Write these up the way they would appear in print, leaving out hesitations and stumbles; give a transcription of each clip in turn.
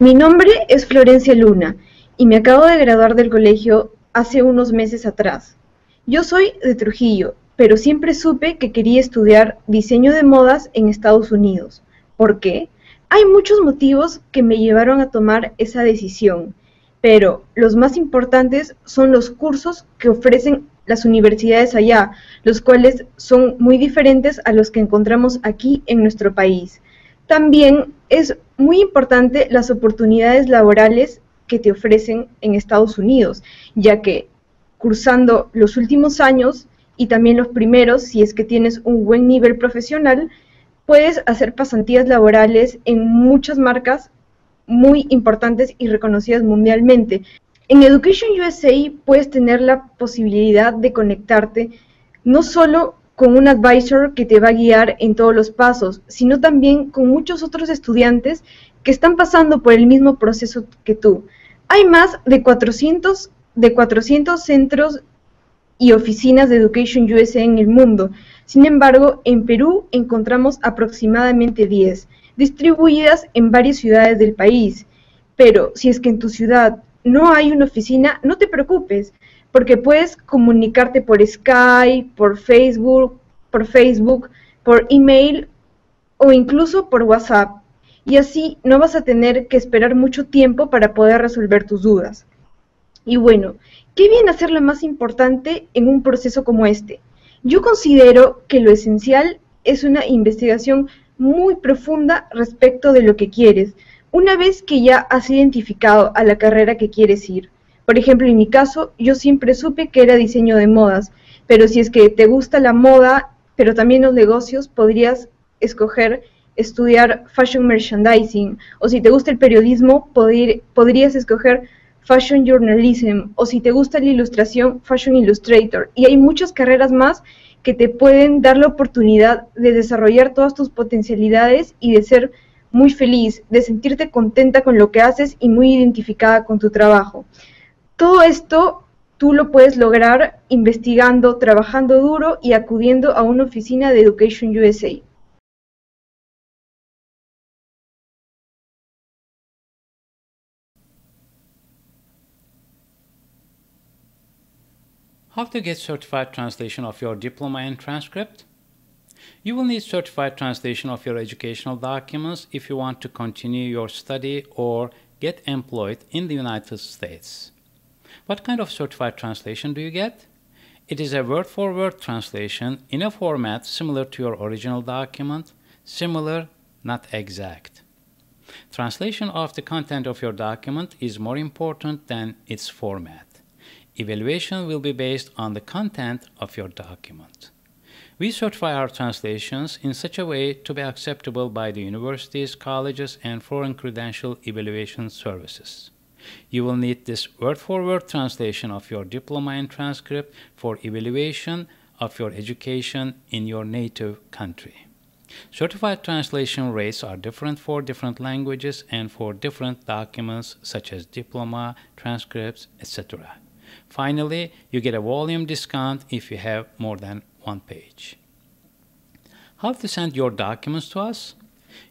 Mi nombre es Florencia Luna y me acabo de graduar del colegio hace unos meses atrás. Yo soy de Trujillo, pero siempre supe que quería estudiar diseño de modas en Estados Unidos. ¿Por qué? Hay muchos motivos que me llevaron a tomar esa decisión, pero los más importantes son los cursos que ofrecen las universidades allá, los cuales son muy diferentes a los que encontramos aquí en nuestro país. También es muy importante las oportunidades laborales que te ofrecen en Estados Unidos, ya que cursando los últimos años y también los primeros, si es que tienes un buen nivel profesional, puedes hacer pasantías laborales en muchas marcas muy importantes y reconocidas mundialmente. En Education USA puedes tener la posibilidad de conectarte no solo con un advisor que te va a guiar en todos los pasos, sino también con muchos otros estudiantes que están pasando por el mismo proceso que tú. Hay más de 400 centros y oficinas de Education USA en el mundo. Sin embargo, en Perú encontramos aproximadamente 10, distribuidas en varias ciudades del país. Pero si es que en tu ciudad no hay una oficina, no te preocupes, porque puedes comunicarte por Skype, por Facebook, por email o incluso por WhatsApp. Y así no vas a tener que esperar mucho tiempo para poder resolver tus dudas. Y bueno, ¿qué viene a ser lo más importante en un proceso como este? Yo considero que lo esencial es una investigación muy profunda respecto de lo que quieres, una vez que ya has identificado a la carrera que quieres ir. Por ejemplo, en mi caso, yo siempre supe que era diseño de modas, pero si es que te gusta la moda, pero también los negocios, podrías escoger estudiar fashion merchandising, o si te gusta el periodismo, podrías escoger Fashion Journalism, o si te gusta la ilustración, Fashion Illustrator. Y hay muchas carreras más que te pueden dar la oportunidad de desarrollar todas tus potencialidades y de ser muy feliz, de sentirte contenta con lo que haces y muy identificada con tu trabajo. Todo esto tú lo puedes lograr investigando, trabajando duro y acudiendo a una oficina de Education USA. How to get certified translation of your diploma and transcript? You will need certified translation of your educational documents if you want to continue your study or get employed in the United States. What kind of certified translation do you get? It is a word-for-word translation in a format similar to your original document, similar, not exact. Translation of the content of your document is more important than its format. Evaluation will be based on the content of your document. We certify our translations in such a way to be acceptable by the universities, colleges, and foreign credential evaluation services. You will need this word-for-word translation of your diploma and transcript for evaluation of your education in your native country. Certified translation rates are different for different languages and for different documents such as diploma, transcripts, etc. Finally, you get a volume discount if you have more than one page. How to send your documents to us?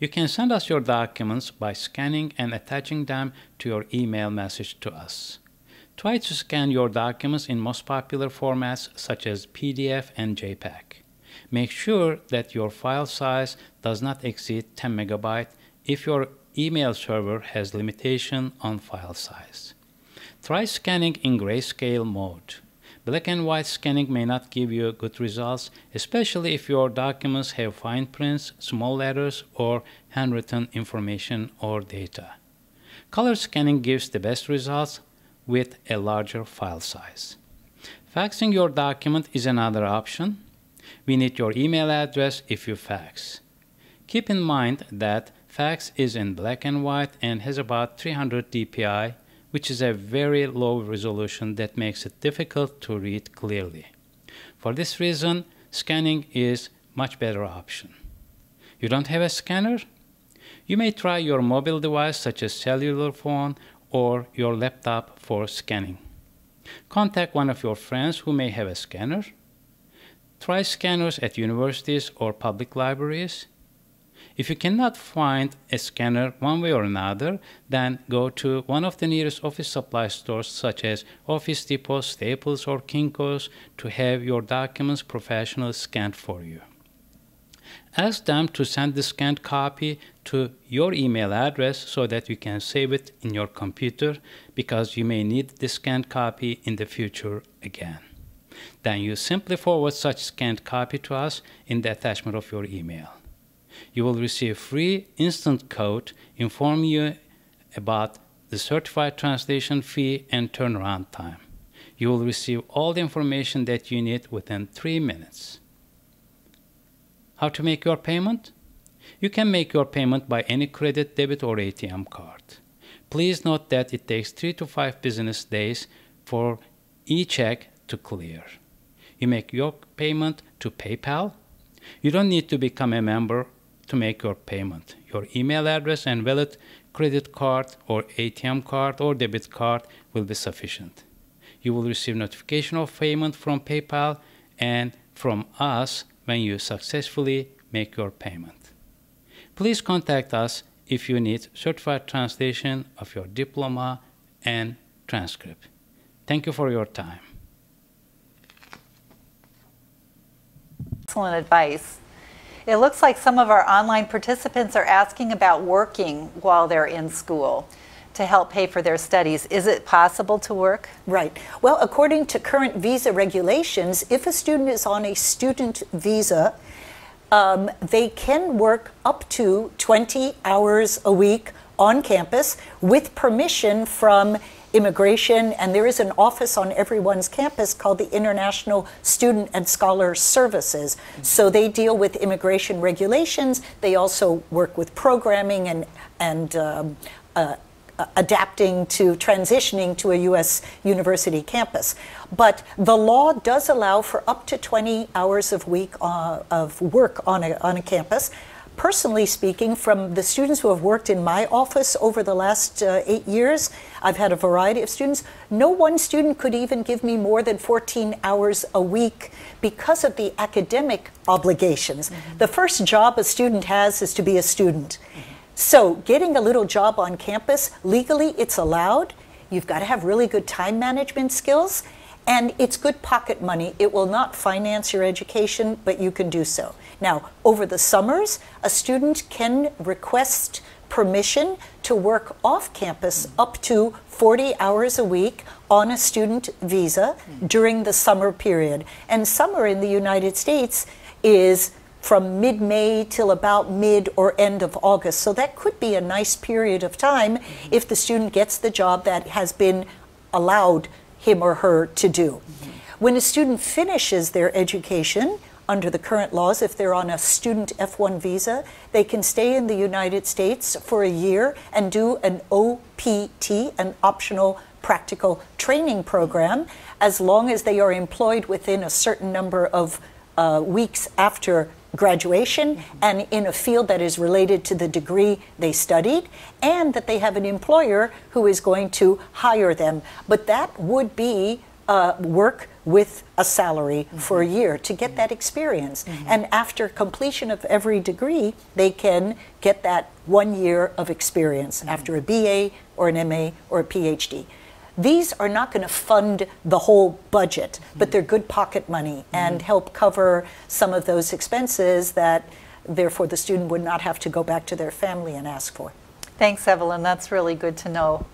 You can send us your documents by scanning and attaching them to your email message to us. Try to scan your documents in most popular formats such as PDF and JPEG. Make sure that your file size does not exceed 10 MB if your email server has limitation on file size. Try scanning in grayscale mode. Black and white scanning may not give you good results, especially if your documents have fine prints, small letters, or handwritten information or data. Color scanning gives the best results with a larger file size. Faxing your document is another option. We need your email address if you fax. Keep in mind that fax is in black and white and has about 300 dpi, which is a very low resolution that makes it difficult to read clearly. For this reason, scanning is much better option. You don't have a scanner? You may try your mobile device such as cellular phone or your laptop for scanning. Contact one of your friends who may have a scanner. Try scanners at universities or public libraries. If you cannot find a scanner one way or another, then go to one of the nearest office supply stores such as Office Depot, Staples, or Kinko's to have your documents professionally scanned for you. Ask them to send the scanned copy to your email address so that you can save it in your computer, because you may need the scanned copy in the future again. Then you simply forward such scanned copy to us in the attachment of your email. You will receive free instant code informing you about the certified translation fee and turnaround time. You will receive all the information that you need within 3 minutes. How to make your payment? You can make your payment by any credit, debit, or ATM card. Please note that it takes 3 to 5 business days for e-check to clear. You make your payment to PayPal. You don't need to become a member to make your payment. Your email address and valid credit card or ATM card or debit card will be sufficient. You will receive notification of payment from PayPal and from us when you successfully make your payment. Please contact us if you need certified translation of your diploma and transcript. Thank you for your time. Excellent advice. It looks like some of our online participants are asking about working while they're in school to help pay for their studies. Is it possible to work? Right. Well, according to current visa regulations, if a student is on a student visa, they can work up to 20 hours a week on campus with permission from immigration, and there is an office on everyone's campus called the International Student and Scholar Services. So they deal with immigration regulations. They also work with programming and adapting to transitioning to a U.S. university campus. But the law does allow for up to 20 hours of work on a campus. Personally speaking, from the students who have worked in my office over the last 8 years, I've had a variety of students. No one student could even give me more than 14 hours a week because of the academic obligations. Mm-hmm. The first job a student has is to be a student. Mm-hmm. So getting a little job on campus, legally it's allowed. You've got to have really good time management skills, and it's good pocket money. It will not finance your education, but you can do so. Now, over the summers, a student can request permission to work off campus up to 40 hours a week on a student visa during the summer period. And summer in the United States is from mid-May till about mid or end of August. So that could be a nice period of time if the student gets the job that has been allowed him or her to do. When a student finishes their education, under the current laws, if they're on a student F1 visa, they can stay in the United States for a year and do an OPT, an optional practical training program, as long as they are employed within a certain number of weeks after graduation and in a field that is related to the degree they studied, and that they have an employer who is going to hire them. But that would be work with a salary for a year to get that experience. And after completion of every degree, they can get that 1 year of experience after a BA or an MA or a PhD. These are not going to fund the whole budget, but they're good pocket money and help cover some of those expenses that, therefore, the student would not have to go back to their family and ask for. Thanks, Evelyn. That's really good to know.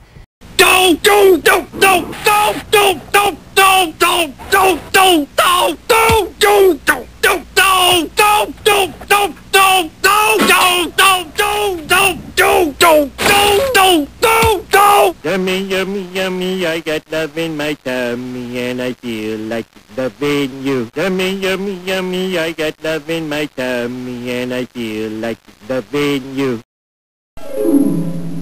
Yummy, yummy, yummy, I got love in my tummy and I feel like loving you. Yummy, yummy, yummy, I got love in my tummy and I feel like loving you.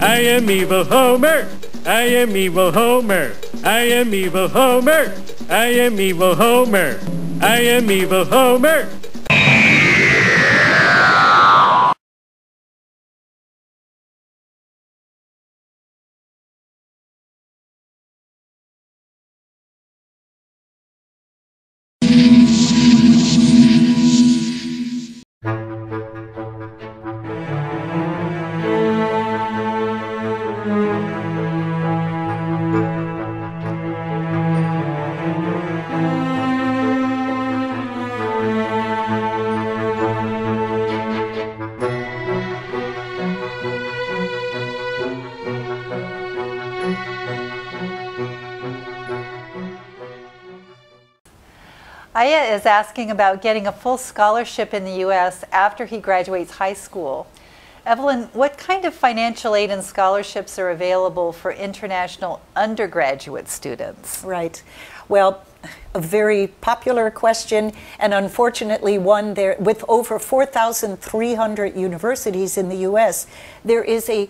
I am evil Homer. I am evil Homer. I am evil Homer. I am evil Homer. I am evil Homer. Aya is asking about getting a full scholarship in the U.S. after he graduates high school. Evelyn, what kind of financial aid and scholarships are available for international undergraduate students? Right. Well, a very popular question, and unfortunately one there with over 4,300 universities in the U.S., there is a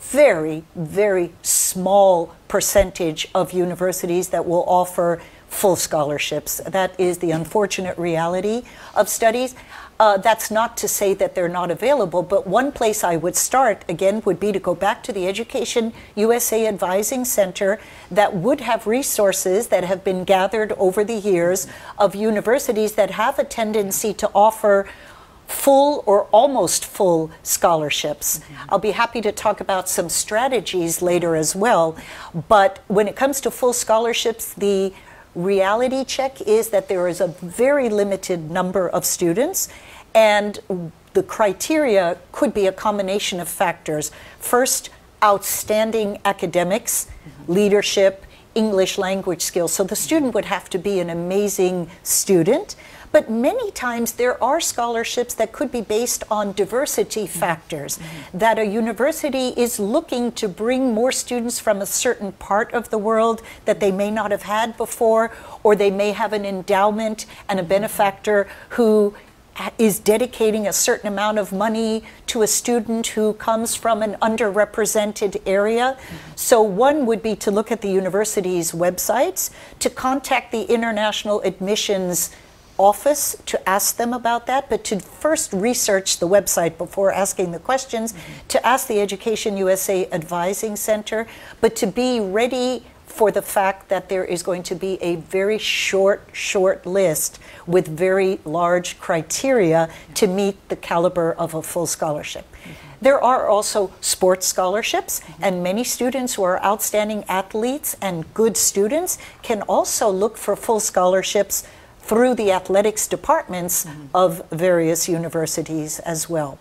very, very small percentage of universities that will offer full scholarships. That is the unfortunate reality of studies. That's not to say that they're not available, but one place I would start, again, would be to go back to the Education USA Advising Center that would have resources that have been gathered over the years of universities that have a tendency to offer full or almost full scholarships. I'll be happy to talk about some strategies later as well, but when it comes to full scholarships, the reality check is that there is a very limited number of students, and the criteria could be a combination of factors. First, outstanding academics, leadership, English language skills. So the student would have to be an amazing student. But many times there are scholarships that could be based on diversity factors, that a university is looking to bring more students from a certain part of the world that they may not have had before, or they may have an endowment and a benefactor who is dedicating a certain amount of money to a student who comes from an underrepresented area. So one would be to look at the university's websites, to contact the international admissions office to ask them about that, but to first research the website before asking the questions, to ask the Education USA Advising Center, but to be ready for the fact that there is going to be a very short list with very large criteria to meet the caliber of a full scholarship. There are also sports scholarships, and many students who are outstanding athletes and good students can also look for full scholarships through the athletics departments of various universities as well.